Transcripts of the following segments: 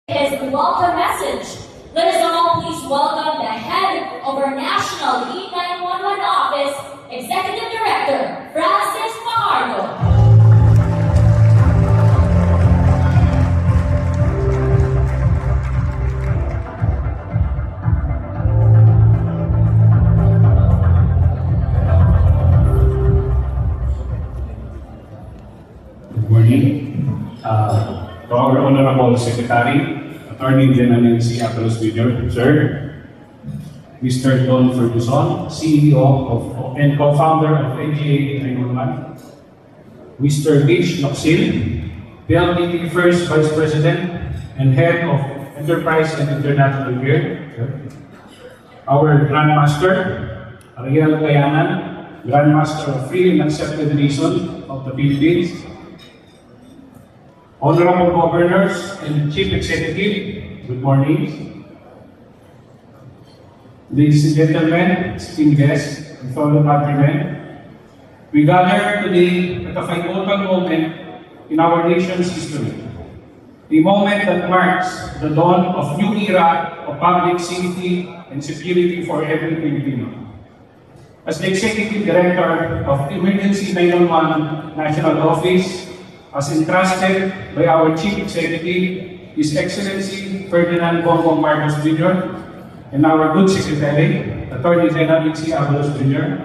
is the welcome message. Let us all please welcome the head of our National E911 Office, Executive Director, Francis Fajardo. Good morning. To our Honorable Secretary, Attorney General C. Apelos Jr., Sir, Mr. Don Ferguson, CEO and co-founder of NGA 911, Mr. Mitch Noxil, PLDT First Vice President and Head of Enterprise and International Affairs, our Grandmaster, Ariel Gayanan, Grandmaster of Free and Accepted Reason of the Philippines, Honorable Governors and Chief Executive, good morning. Ladies and gentlemen, esteemed guests, and fellow countrymen, we gather today at a pivotal moment in our nation's history. A moment that marks the dawn of new era of public safety and security for every Filipino. As the Executive Director of Emergency 911 National Office, as entrusted by our Chief Executive, His Excellency Ferdinand Bongbong Marcos Jr., and our good Secretary, Attorney General C. Apelos Jr.,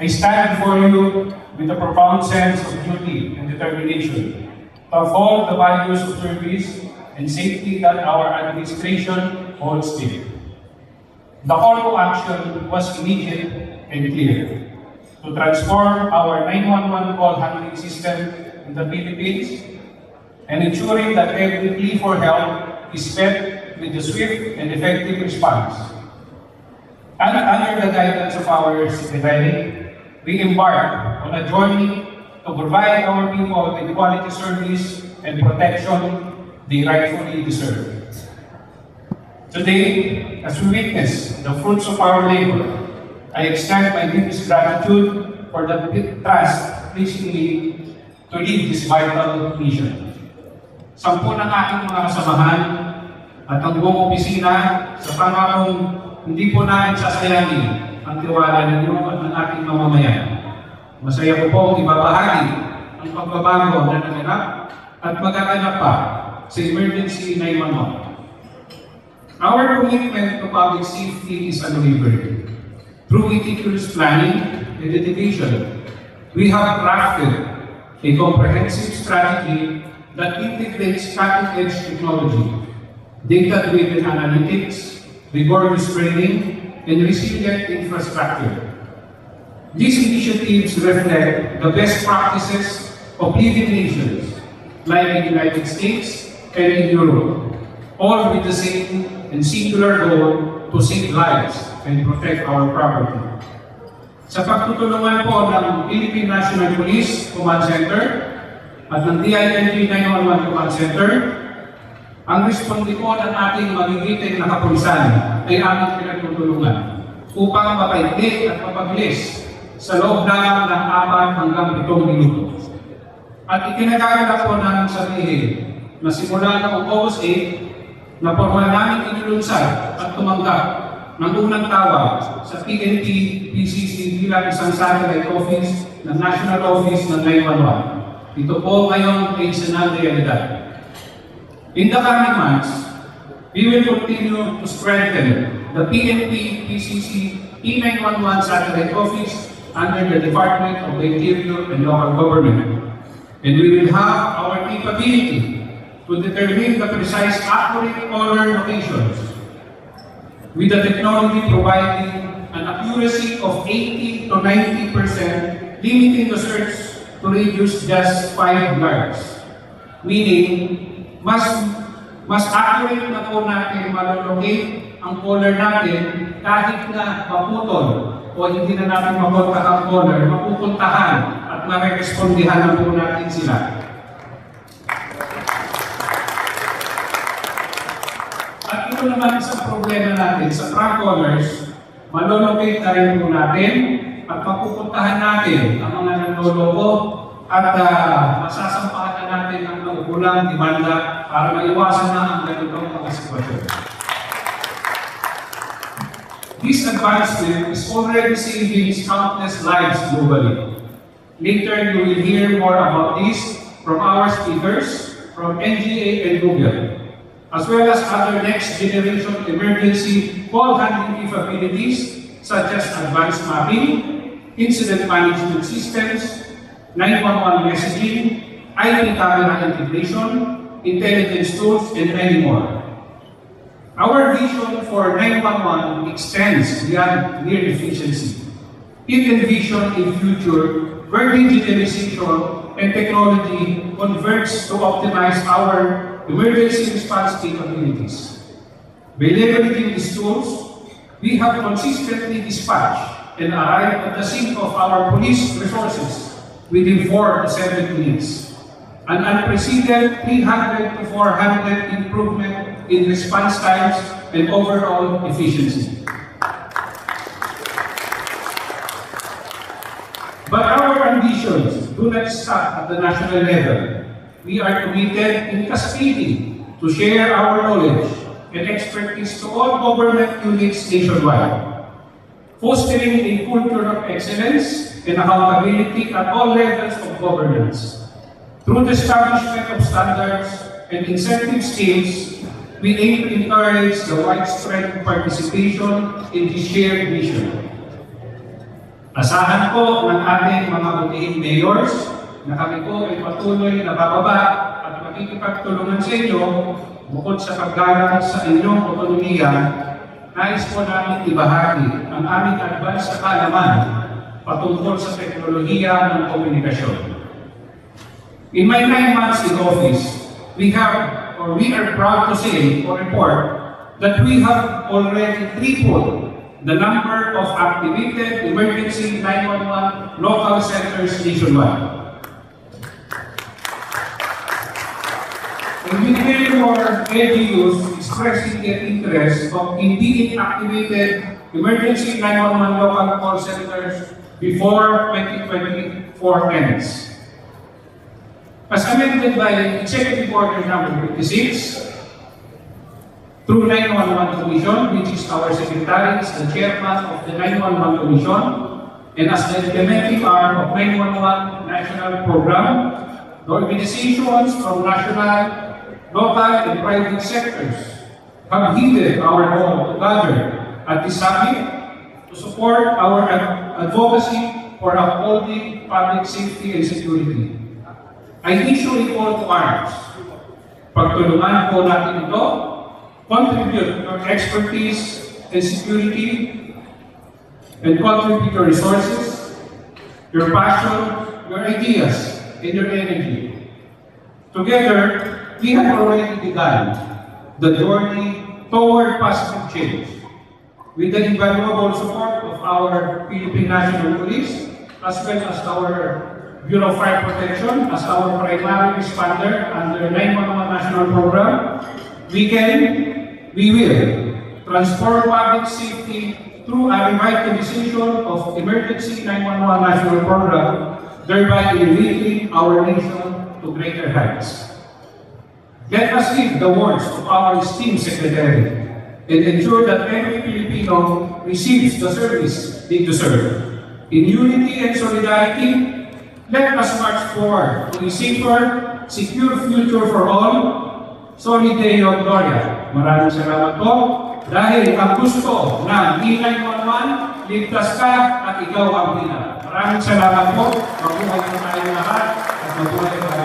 I stand before you with a profound sense of duty and determination to uphold the values of service and safety that our administration holds dear. The call to action was immediate and clear: to transform our 911 call handling system in the Philippines and ensuring that every plea for help is met with a swift and effective response. And under the guidance of our Secretary, we embark on a journey to provide our people with quality service and protection they rightfully deserve. Today, as we witness the fruits of our labor, I extend my deepest gratitude for the trust placed in me to lead this vital mission. Sampu ng aking mga kasamahan at ang buong opisina sa pangakong hindi po namin sasayangin ang tiwala ninyo at ng ating mamamayan. Masaya ko pong ibabahagi ang pagbabago na nanganap at magaganap pa sa Emergency 911. Our commitment to public safety is unwavering. Through meticulous planning and dedication, we have crafted a comprehensive strategy that integrates cutting-edge technology, data-driven analytics, rigorous training, and resilient infrastructure. These initiatives reflect the best practices of leading nations like the United States and in Europe, all with the same and singular goal to save lives and protect our property. Sa pagtutulungan po ng Philippine National Police Command Center at ng DILG 911 Command Center, ang respondi po ng ating magigiting na kapulisan ay aming pinagtutulungan upang mapaigting at mapabilis sa loob lang ng 4 hanggang 7 minuto. At ikinagagalak po namin sabihin na simula noong August 8 na formal namin inulunsad at tumanggap ng unang tawag sa PNP PCC bilang isang satellite office ng National Office ng 911. Ito po ngayon ay isinang realidad. In the coming months, we will continue to strengthen the PNP PCC E911 satellite office under the Department of the Interior and Local Government. And we will have our capability to determine the precise accurate caller locations with the technology providing an accuracy of 80 to 90%, limiting the search to reduce just 5 yards. Meaning, mas accurate na po natin malolocate ang caller natin kahit na maputol o hindi na natin makontak ang caller, mapupuntahan at marerespondihan na po natin sila. At ito naman sa problema natin sa prank callers, malolocate na rin po natin at mapupuntahan natin ang mga nanloloko at masasampahan na natin ang naukulang demanda para maiwasan na ang ganitong mga sitwasyon. This advancement is already saving countless lives globally. Later, you will hear more about this from our speakers from NGA and Google, as well as other next-generation emergency call handling capabilities such as advanced mapping, incident management systems, 911 messaging, IP camera integration, intelligence tools, and many more. Our vision for 911 extends beyond mere efficiency. It envisions a future where digitalization and technology converge to optimize our emergency response capabilities. By leveraging these tools, we have consistently dispatched and arrived at the scene of our police resources within 4 to 7 minutes. An unprecedented 300 to 400 improvement in response times and overall efficiency. But our ambitions do not stop at the national level. We are committed in cascading to share our knowledge and expertise to all government units nationwide, fostering a culture of excellence and accountability at all levels of governance. Through the establishment of standards and incentive schemes, we aim to encourage the widespread participation in this shared mission. Asahan po ng ating mga butihing mayors na kami po ay patuloy na bababa at makikipagtulungan sa inyo bukod sa paggalang sa inyong otonomiya. Nais po namin ibahagi ang aming advance sa kaalaman patungkol sa teknolohiya ng komunikasyon. In my 9 months in office, we are proud to say or report that we have already tripled the number of activated emergency 911 local centers nationwide. And with many more LGUs expressing their interest in being activated emergency 911 local call centers before 2024 ends. As amended by Executive Order number 56, through 911 Commission, which is our Secretary, is the Chairman of the 911 Commission, and as the implementing arm of 911 National Program, the organizations from national, local, and private sectors have heeded our call to gather at this summit to support our advocacy for upholding public safety and security. I issue a call to arms. Pagtulungan po natin ito, contribute your expertise and security, and contribute your resources, your passion, your ideas, and your energy. Together, we have already begun the journey toward positive change with the invaluable support of our Philippine National Police as well as our Bureau of Fire Protection as our primary responder under 911 National Program. We will transform public safety through a revitalization of Emergency 911 National Program, thereby elevating our nation to greater heights. Let us heed the words of our esteemed Secretary and ensure that every Filipino receives the service they deserve. In unity and solidarity, let us march forward to a safer, secure future for all. Soli Deo Gloria. Maraming salamat po. Dahil ang gusto ng E911, ligtas ka at ikaw ang pina. Maraming salamat po. Mabuhay po tayong lahat at mabuhay po